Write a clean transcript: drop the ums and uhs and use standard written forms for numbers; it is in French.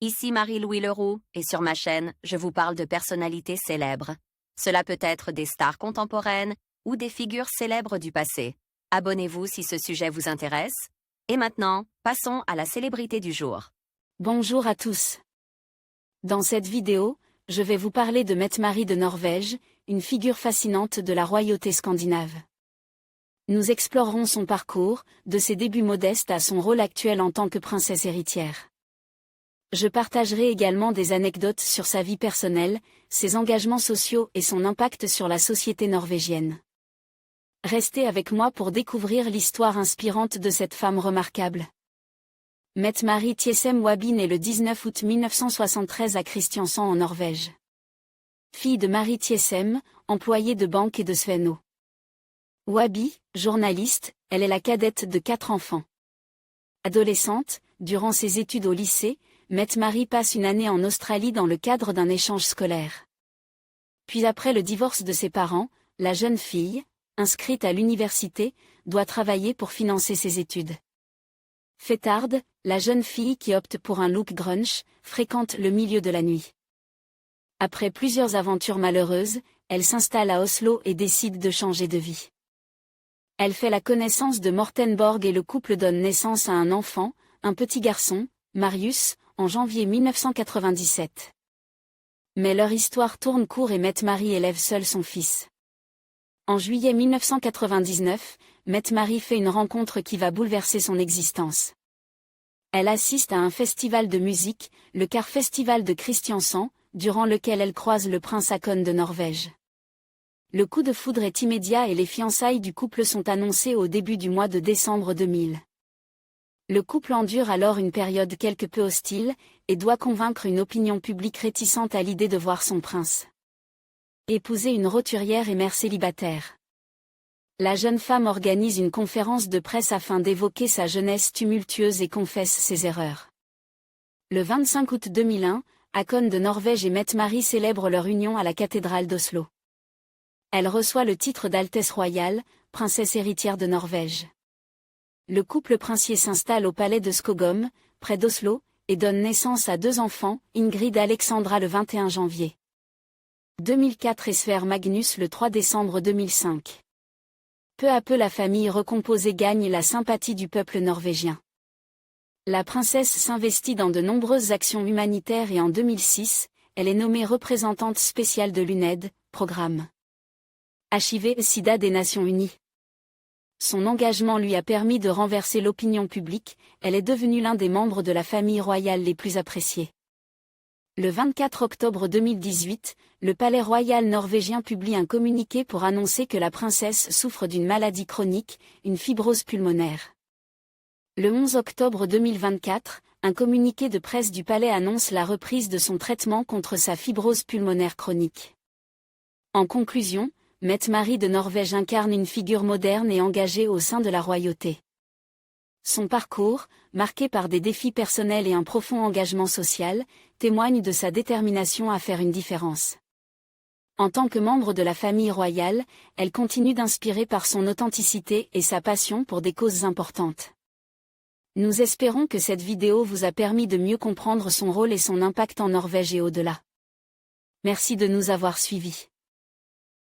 Ici Marie-Louis Leroux, et sur ma chaîne, je vous parle de personnalités célèbres. Cela peut être des stars contemporaines ou des figures célèbres du passé. Abonnez-vous si ce sujet vous intéresse. Et maintenant, passons à la célébrité du jour. Bonjour à tous. Dans cette vidéo, je vais vous parler de Mette-Marie de Norvège, une figure fascinante de la royauté scandinave. Nous explorerons son parcours, de ses débuts modestes à son rôle actuel en tant que princesse héritière. Je partagerai également des anecdotes sur sa vie personnelle, ses engagements sociaux et son impact sur la société norvégienne. Restez avec moi pour découvrir l'histoire inspirante de cette femme remarquable. Mette-Marie Tjessem Waby naît le 19 août 1973 à Kristiansand en Norvège. Fille de Marie Tjessem, employée de banque et de Svenno Waby, journaliste, elle est la cadette de 4 enfants. Adolescente, durant ses études au lycée, Mette-Marie passe une année en Australie dans le cadre d'un échange scolaire. Puis après le divorce de ses parents, la jeune fille, inscrite à l'université, doit travailler pour financer ses études. Fêtarde, la jeune fille qui opte pour un look grunge, fréquente le milieu de la nuit. Après plusieurs aventures malheureuses, elle s'installe à Oslo et décide de changer de vie. Elle fait la connaissance de Morten Borg et le couple donne naissance à un enfant, un petit garçon, Marius, en janvier 1997. Mais leur histoire tourne court et Mette-Marie élève seule son fils. En juillet 1999, Mette-Marie fait une rencontre qui va bouleverser son existence. Elle assiste à un festival de musique, le Car Festival de Kristiansand, durant lequel elle croise le prince Haakon de Norvège. Le coup de foudre est immédiat et les fiançailles du couple sont annoncées au début du mois de décembre 2000. Le couple endure alors une période quelque peu hostile, et doit convaincre une opinion publique réticente à l'idée de voir son prince épouser une roturière et mère célibataire. La jeune femme organise une conférence de presse afin d'évoquer sa jeunesse tumultueuse et confesse ses erreurs. Le 25 août 2001, Haakon de Norvège et Mette-Marie célèbrent leur union à la cathédrale d'Oslo. Elle reçoit le titre d'Altesse royale, princesse héritière de Norvège. Le couple princier s'installe au palais de Skogum, près d'Oslo, et donne naissance à 2 enfants, Ingrid et Alexandra le 21 janvier 2004 et Sverre Magnus le 3 décembre 2005. Peu à peu la famille recomposée gagne la sympathie du peuple norvégien. La princesse s'investit dans de nombreuses actions humanitaires et en 2006, elle est nommée représentante spéciale de l'UNAID, programme HIV-Sida des Nations Unies. Son engagement lui a permis de renverser l'opinion publique, elle est devenue l'un des membres de la famille royale les plus appréciés. Le 24 octobre 2018, le palais royal norvégien publie un communiqué pour annoncer que la princesse souffre d'une maladie chronique, une fibrose pulmonaire. Le 11 octobre 2024, un communiqué de presse du palais annonce la reprise de son traitement contre sa fibrose pulmonaire chronique. En conclusion, Mette-Marie de Norvège incarne une figure moderne et engagée au sein de la royauté. Son parcours, marqué par des défis personnels et un profond engagement social, témoigne de sa détermination à faire une différence. En tant que membre de la famille royale, elle continue d'inspirer par son authenticité et sa passion pour des causes importantes. Nous espérons que cette vidéo vous a permis de mieux comprendre son rôle et son impact en Norvège et au-delà. Merci de nous avoir suivis.